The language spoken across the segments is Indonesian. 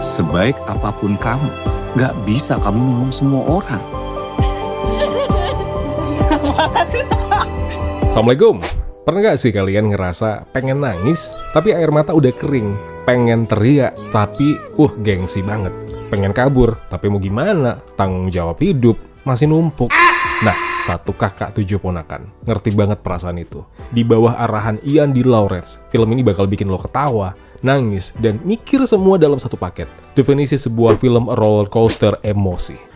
Sebaik apapun kamu, gak bisa kamu nolong semua orang. Assalamualaikum. Pernah gak sih kalian ngerasa pengen nangis, tapi air mata udah kering? Pengen teriak, tapi gengsi banget. Pengen kabur, tapi mau gimana? Tanggung jawab hidup masih numpuk. Nah, Satu Kakak Tujuh Ponakan. Ngerti banget perasaan itu. Di bawah arahan Ian D. Lawrence, film ini bakal bikin lo ketawa, nangis, dan mikir semua dalam satu paket. Definisi sebuah film roller coaster emosi.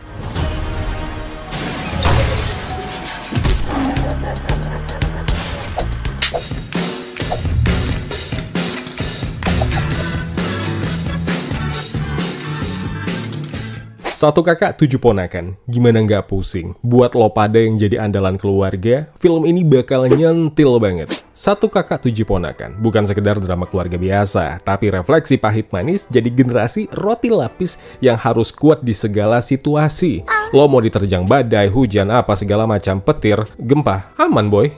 Satu Kakak Tujuh Ponakan, gimana nggak pusing? Buat lo pada yang jadi andalan keluarga, film ini bakal nyentil banget. Satu Kakak Tujuh Ponakan, bukan sekedar drama keluarga biasa, tapi refleksi pahit manis jadi generasi roti lapis yang harus kuat di segala situasi. Lo mau diterjang badai, hujan, apa segala macam, petir, gempa, aman boy.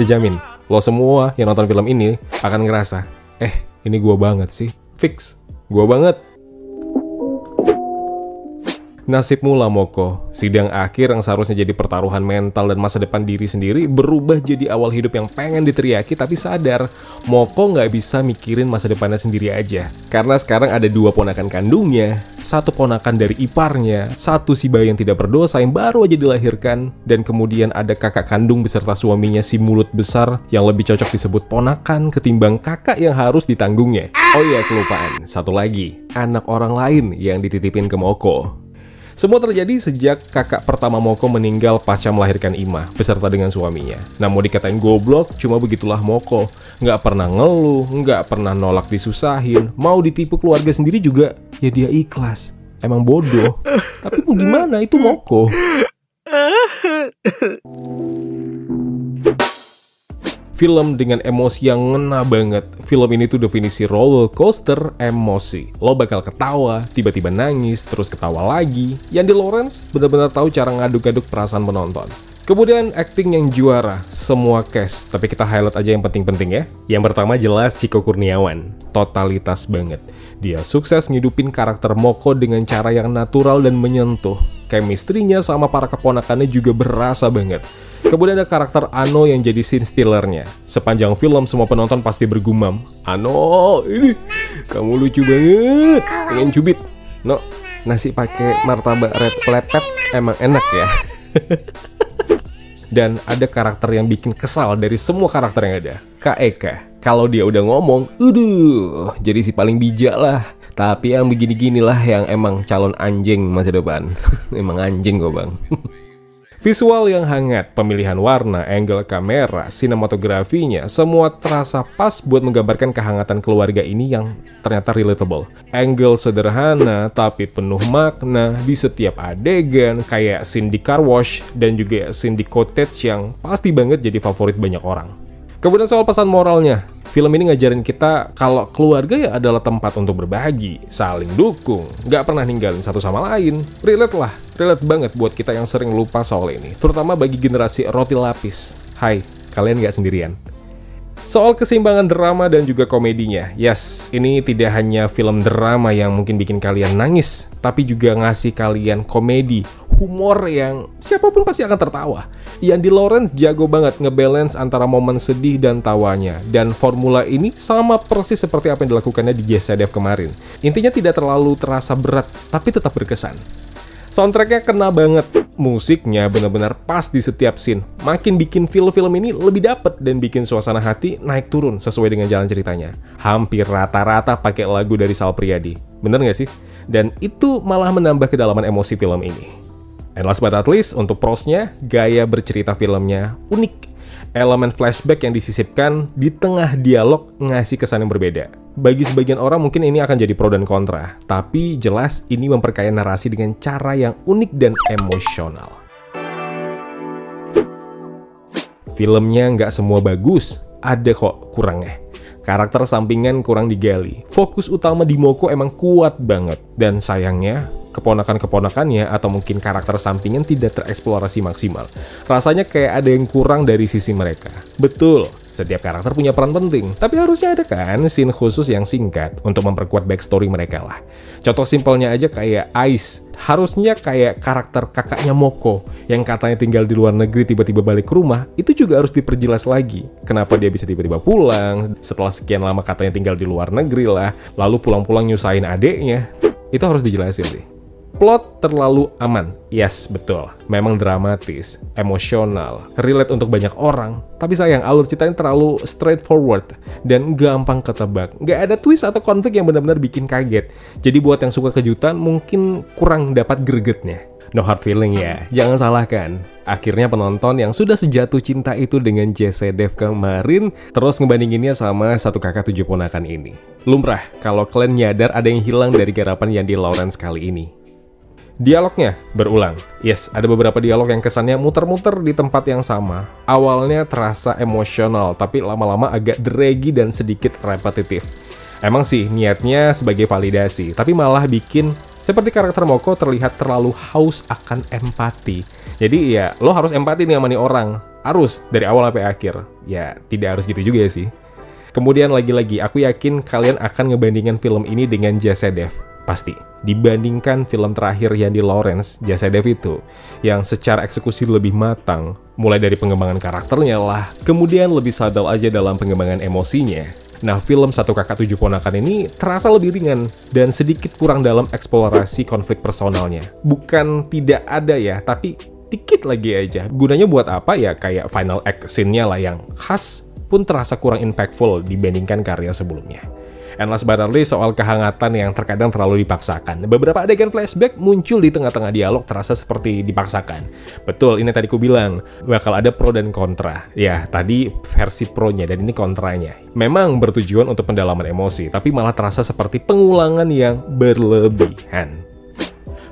Dijamin, lo semua yang nonton film ini akan ngerasa, ini gua banget sih, fix, gua banget. Nasibmu lah Moko, sidang akhir yang seharusnya jadi pertaruhan mental dan masa depan diri sendiri berubah jadi awal hidup yang pengen diteriaki tapi sadar Moko nggak bisa mikirin masa depannya sendiri aja. Karena sekarang ada dua ponakan kandungnya, satu ponakan dari iparnya, satu si bayi yang tidak berdosa yang baru aja dilahirkan, dan kemudian ada kakak kandung beserta suaminya si mulut besar yang lebih cocok disebut ponakan ketimbang kakak yang harus ditanggungnya. Oh iya kelupaan, satu lagi, anak orang lain yang dititipin ke Moko. Semua terjadi sejak kakak pertama Moko meninggal pasca melahirkan Ima, beserta dengan suaminya. Nah mau dikatain goblok, cuma begitulah Moko. Nggak pernah ngeluh, nggak pernah nolak disusahin, mau ditipu keluarga sendiri juga, ya dia ikhlas. Emang bodoh, tapi mau gimana, itu Moko. Film dengan emosi yang ngena banget. Film ini tuh definisi roller coaster emosi. Lo bakal ketawa, tiba-tiba nangis, terus ketawa lagi. Ian D. Lawrence benar-benar tahu cara ngaduk-aduk perasaan penonton. Kemudian acting yang juara, semua cast. Tapi kita highlight aja yang penting-penting ya. Yang pertama jelas Chico Kurniawan. Totalitas banget. Dia sukses ngidupin karakter Moko dengan cara yang natural dan menyentuh. Chemistry-nya sama para keponakannya juga berasa banget. Kemudian ada karakter Ano yang jadi scene stealer-nya. Sepanjang film semua penonton pasti bergumam, Ano, ini kamu lucu banget, pengen cubit. No, nasi pakai martabak red plepet emang enak ya. Dan ada karakter yang bikin kesal dari semua karakter yang ada, Kak Eka. Kalau dia udah ngomong, jadi si paling bijak lah. Tapi yang begini-ginilah yang emang calon anjing masa depan. Emang anjing kok bang. Visual yang hangat, pemilihan warna, angle kamera, sinematografinya, semua terasa pas buat menggambarkan kehangatan keluarga ini yang ternyata relatable. Angle sederhana, tapi penuh makna di setiap adegan, kayak scene di car wash, dan juga scene di cottage yang pasti banget jadi favorit banyak orang. Kemudian soal pesan moralnya, film ini ngajarin kita kalau keluarga ya adalah tempat untuk berbagi, saling dukung, nggak pernah ninggalin satu sama lain. Relate banget buat kita yang sering lupa soal ini, terutama bagi generasi roti lapis. Hai, kalian nggak sendirian. Soal keseimbangan drama dan juga komedinya, yes, ini tidak hanya film drama yang mungkin bikin kalian nangis, tapi juga ngasih kalian komedi, humor yang siapapun pasti akan tertawa. Ian D. Lawrence jago banget ngebalance antara momen sedih dan tawanya, dan formula ini sama persis seperti apa yang dilakukannya di GCDF kemarin. Intinya tidak terlalu terasa berat, tapi tetap berkesan. Soundtracknya kena banget, musiknya benar-benar pas di setiap scene. Makin bikin film ini lebih dapet dan bikin suasana hati naik turun sesuai dengan jalan ceritanya. Hampir rata-rata pakai lagu dari Sal Priadi, bener nggak sih? Dan itu malah menambah kedalaman emosi film ini. And last but not least, untuk prosnya, gaya bercerita filmnya unik. Elemen flashback yang disisipkan di tengah dialog ngasih kesan yang berbeda. Bagi sebagian orang mungkin ini akan jadi pro dan kontra, tapi jelas ini memperkaya narasi dengan cara yang unik dan emosional. Filmnya nggak semua bagus, ada kok kurangnya. Karakter sampingan kurang digali. Fokus utama di Moko emang kuat banget. Dan sayangnya, keponakan-keponakannya atau mungkin karakter sampingan tidak tereksplorasi maksimal. Rasanya kayak ada yang kurang dari sisi mereka. Betul, setiap karakter punya peran penting, tapi harusnya ada kan scene khusus yang singkat untuk memperkuat backstory mereka lah. Contoh simpelnya aja kayak Ice, harusnya kayak karakter kakaknya Moko yang katanya tinggal di luar negeri tiba-tiba balik ke rumah, itu juga harus diperjelas lagi. Kenapa dia bisa tiba-tiba pulang, setelah sekian lama katanya tinggal di luar negeri lah, lalu pulang-pulang nyusahin adeknya. Itu harus dijelasin sih. Plot terlalu aman. Yes, betul. Memang dramatis, emosional, relate untuk banyak orang. Tapi sayang, alur ceritanya terlalu straightforward dan gampang ketebak. Nggak ada twist atau konflik yang benar-benar bikin kaget. Jadi buat yang suka kejutan, mungkin kurang dapat gregetnya. No hard feeling ya, jangan salahkan. Akhirnya penonton yang sudah sejatuh cinta itu dengan Jesse Dev kemarin terus ngebandinginnya sama Satu Kakak Tujuh Ponakan ini. Lumrah kalau kalian nyadar ada yang hilang dari garapan Yandi Lawrence kali ini. Dialognya berulang. Yes, ada beberapa dialog yang kesannya muter-muter di tempat yang sama. Awalnya terasa emosional, tapi lama-lama agak draggy dan sedikit repetitif. Emang sih niatnya sebagai validasi, tapi malah bikin seperti karakter Moko terlihat terlalu haus akan empati. Jadi ya, lo harus empati nih sama nih orang. Harus, dari awal sampai akhir. Ya, tidak harus gitu juga sih. Kemudian lagi-lagi, aku yakin kalian akan ngebandingkan film ini dengan Jesse Dev. Pasti. Dibandingkan film terakhir Yandi Lawrence, Jesse Dev itu, yang secara eksekusi lebih matang, mulai dari pengembangan karakternya lah, kemudian lebih sadar aja dalam pengembangan emosinya. Nah, film Satu Kakak Tujuh Ponakan ini terasa lebih ringan dan sedikit kurang dalam eksplorasi konflik personalnya. Bukan tidak ada ya, tapi dikit lagi aja. Gunanya buat apa ya? Kayak final act scene-nya lah yang khas pun terasa kurang impactful dibandingkan karya sebelumnya. And last but not least, soal kehangatan yang terkadang terlalu dipaksakan. Beberapa adegan flashback muncul di tengah-tengah dialog terasa seperti dipaksakan. Betul, ini tadi ku bilang, bakal ada pro dan kontra. Ya, tadi versi pro-nya dan ini kontranya. Memang bertujuan untuk pendalaman emosi, tapi malah terasa seperti pengulangan yang berlebihan.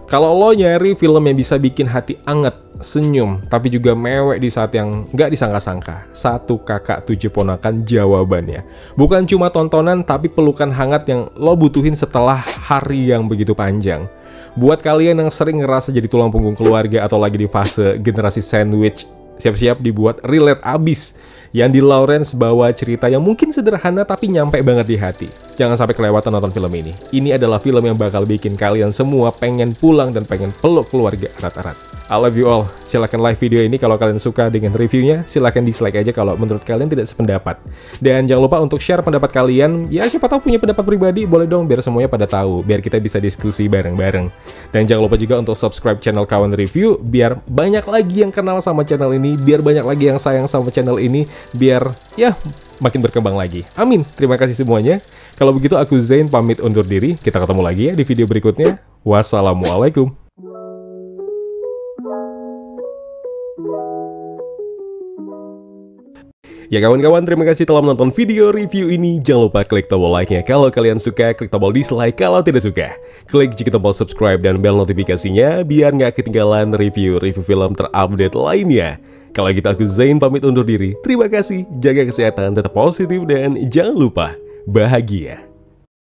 Kalau lo nyari film yang bisa bikin hati anget, senyum, tapi juga mewek di saat yang nggak disangka-sangka, Satu Kakak Tujuh Ponakan jawabannya. Bukan cuma tontonan, tapi pelukan hangat yang lo butuhin setelah hari yang begitu panjang. Buat kalian yang sering ngerasa jadi tulang punggung keluarga atau lagi di fase generasi sandwich, siap-siap dibuat relate abis. Yandi Lawrence bawa cerita yang mungkin sederhana tapi nyampe banget di hati. Jangan sampai kelewatan nonton film ini. Ini adalah film yang bakal bikin kalian semua pengen pulang dan pengen peluk keluarga erat-erat. I love you all. Silahkan like video ini kalau kalian suka dengan reviewnya. Silahkan dislike aja kalau menurut kalian tidak sependapat. Dan jangan lupa untuk share pendapat kalian. Ya siapa tahu punya pendapat pribadi, boleh dong biar semuanya pada tahu. Biar kita bisa diskusi bareng-bareng. Dan jangan lupa juga untuk subscribe channel Kawan Review. Biar banyak lagi yang kenal sama channel ini. Biar banyak lagi yang sayang sama channel ini. Biar ya makin berkembang lagi. Amin. Terima kasih semuanya. Kalau begitu aku Zain pamit undur diri. Kita ketemu lagi ya di video berikutnya. Wassalamualaikum. Ya kawan-kawan, terima kasih telah menonton video review ini. Jangan lupa klik tombol like-nya kalau kalian suka, klik tombol dislike kalau tidak suka. Klik juga tombol subscribe dan bel notifikasinya biar nggak ketinggalan review-review film terupdate lainnya. Kalau gitu aku Zain pamit undur diri. Terima kasih, jaga kesehatan, tetap positif, dan jangan lupa bahagia.